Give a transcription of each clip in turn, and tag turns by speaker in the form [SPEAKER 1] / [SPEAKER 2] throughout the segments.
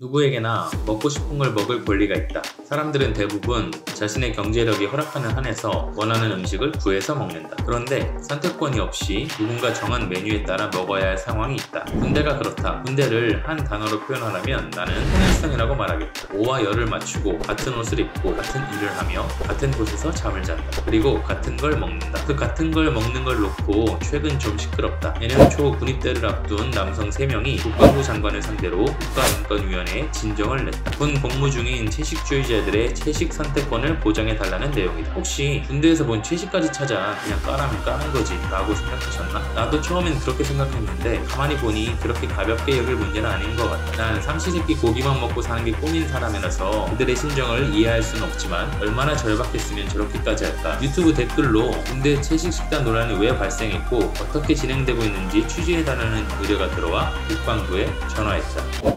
[SPEAKER 1] 누구에게나 먹고 싶은 걸 먹을 권리가 있다. 사람들은 대부분 자신의 경제력이 허락하는 한에서 원하는 음식을 구해서 먹는다. 그런데 선택권이 없이 누군가 정한 메뉴에 따라 먹어야 할 상황이 있다. 군대가 그렇다. 군대를 한 단어로 표현하라면 나는 통일성이라고 말하겠다. 오와 열을 맞추고 같은 옷을 입고 같은 일을 하며 같은 곳에서 잠을 잔다. 그리고 같은 걸 먹는다. 그 같은 걸 먹는 걸 놓고 최근 좀 시끄럽다. 내년 초 군입대를 앞둔 남성 3명이 국방부 장관을 상대로 국가인권위원회에 진정을 냈다. 군 복무 중인 채식주의자들의 채식 선택권을 보장해달라는 내용이다. 혹시 군대에서 뭔 채식까지 찾아 그냥 까라면 까는 거지 라고 생각하셨나? 나도 처음엔 그렇게 생각했는데 가만히 보니 그렇게 가볍게 여길 문제는 아닌 것 같다. 난 삼시세끼 고기만 먹고 사는 게 꿈인 사람이라서 그들의 심정을 이해할 수는 없지만 얼마나 절박했으면 저렇게까지 할까. 유튜브 댓글로 군대 채식 식단 논란이 왜 발생했고 어떻게 진행되고 있는지 취재해달라는 의뢰가 들어와 국방부에 전화했다.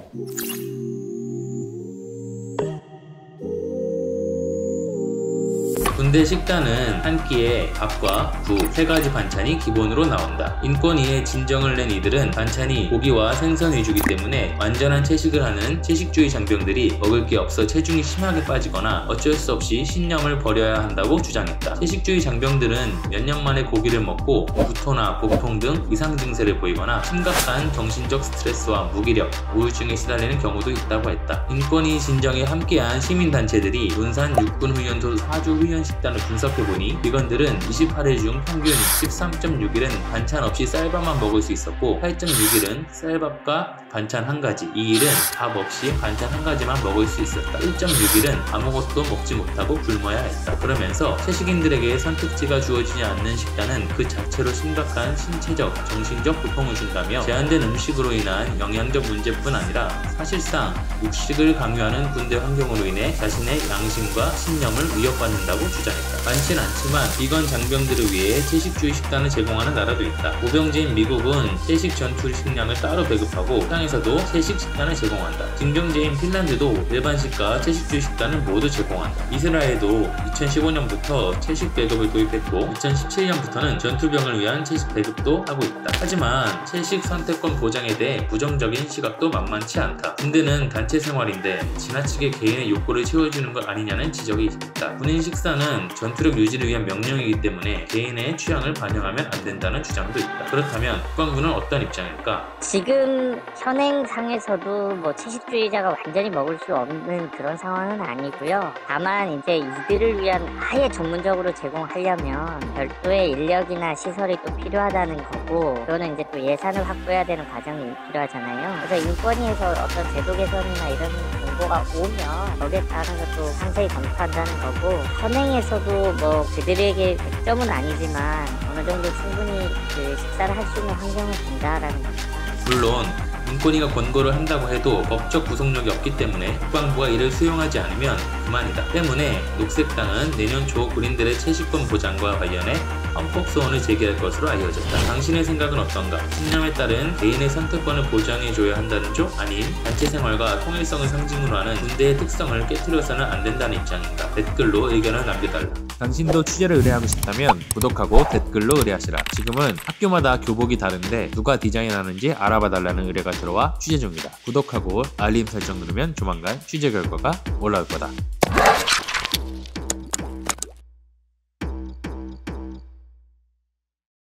[SPEAKER 1] 군대 식단은 한 끼에 밥과 국, 3가지 반찬이 기본으로 나온다. 인권위에 진정을 낸 이들은 반찬이 고기와 생선 위주이기 때문에 완전한 채식을 하는 채식주의 장병들이 먹을 게 없어 체중이 심하게 빠지거나 어쩔 수 없이 신념을 버려야 한다고 주장했다. 채식주의 장병들은 몇 년 만에 고기를 먹고 구토나 복통 등 이상 증세를 보이거나 심각한 정신적 스트레스와 무기력, 우울증에 시달리는 경우도 있다고 했다. 인권위 진정에 함께한 시민단체들이 논산 육군훈련소 4주 훈련 식단을 분석해보니 비건들은 28일 중 평균 13.6일은 반찬 없이 쌀밥만 먹을 수 있었고 8.6일은 쌀밥과 반찬 1가지, 2일은 밥 없이 반찬 1가지만 먹을 수 있었다. 1.6일은 아무것도 먹지 못하고 굶어야 했다. 그러면서 채식인들에게 선택지가 주어지지 않는 식단은 그 자체로 심각한 신체적, 정신적 고통을 준다며 제한된 음식으로 인한 영양적 문제뿐 아니라 사실상 육식을 강요하는 군대 환경으로 인해 자신의 양심과 신념을 위협받는다고 주장했다. 많진 않지만 비건 장병들을 위해 채식주의 식단을 제공하는 나라도 있다. 모병제인 미국은 채식 전투 식량을 따로 배급하고 식당에서도 채식 식단을 제공한다. 징병제인 핀란드도 일반식과 채식주의 식단을 모두 제공한다. 이스라엘도 2015년부터 채식 배급을 도입했고 2017년부터는 전투병을 위한 채식 배급도 하고 있다. 하지만 채식 선택권 보장에 대해 부정적인 시각도 만만치 않다. 군대는 단체 생활인데 지나치게 개인의 욕구를 채워주는 것 아니냐는 지적이 있다. 군인 식사는 전투력 유지를 위한 명령이기 때문에 개인의 취향을 반영하면 안 된다는 주장도 있다. 그렇다면 국방부는 어떤 입장일까?
[SPEAKER 2] 지금 현행상에서도 뭐 채식주의자가 완전히 먹을 수 없는 그런 상황은 아니고요. 다만 이제 이들을 위한 아예 전문적으로 제공하려면 별도의 인력이나 시설이 또 필요하다는 거고, 그거는 이제 또 예산을 확보해야 되는 과정이 필요하잖아요. 그래서 인권위에서 어떤 제도 개선이나 이런 정보가 오면 거기에 따라서 또 상세히 검토한다는 거고, 현행에서도 뭐 그들에게 100점은 아니지만 어느 정도 충분히 그 식사를 할 수 있는 환경을 준다라는 겁니다.
[SPEAKER 1] 물론 인권위가 권고를 한다고 해도 법적 구속력이 없기 때문에 국방부가 이를 수용하지 않으면 그만이다. 때문에 녹색당은 내년 초 군인들의 채식권 보장과 관련해 헌법소원을 제기할 것으로 알려졌다. 당신의 생각은 어떤가? 신념에 따른 개인의 선택권을 보장해줘야 한다는 쪽? 아닌 단체 생활과 통일성을 상징으로 하는 군대의 특성을 깨트려서는 안 된다는 입장인가? 댓글로 의견을 남겨달라.
[SPEAKER 3] 당신도 취재를 의뢰하고 싶다면 구독하고 댓글로 의뢰하시라. 지금은 학교마다 교복이 다른데 누가 디자인하는지 알아봐달라는 의뢰가 들어와 취재 중이다. 구독하고 알림 설정 누르면 조만간 취재 결과가 올라올 거다.